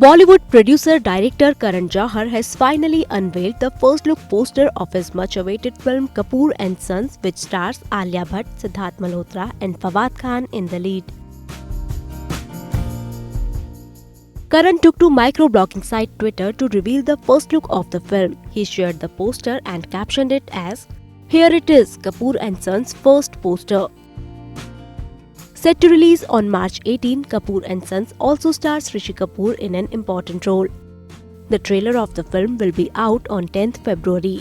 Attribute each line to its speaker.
Speaker 1: Bollywood producer-director Karan Johar has finally unveiled the first-look poster of his much-awaited film Kapoor and Sons, which stars Alia Bhatt, Sidharth Malhotra and Fawad Khan in the lead. Karan took to microblogging site Twitter to reveal the first look of the film. He shared the poster and captioned it as, "Here it is, Kapoor and Sons' first poster." Set to release on March 18, Kapoor and Sons also stars Rishi Kapoor in an important role. The trailer of the film will be out on 10th February.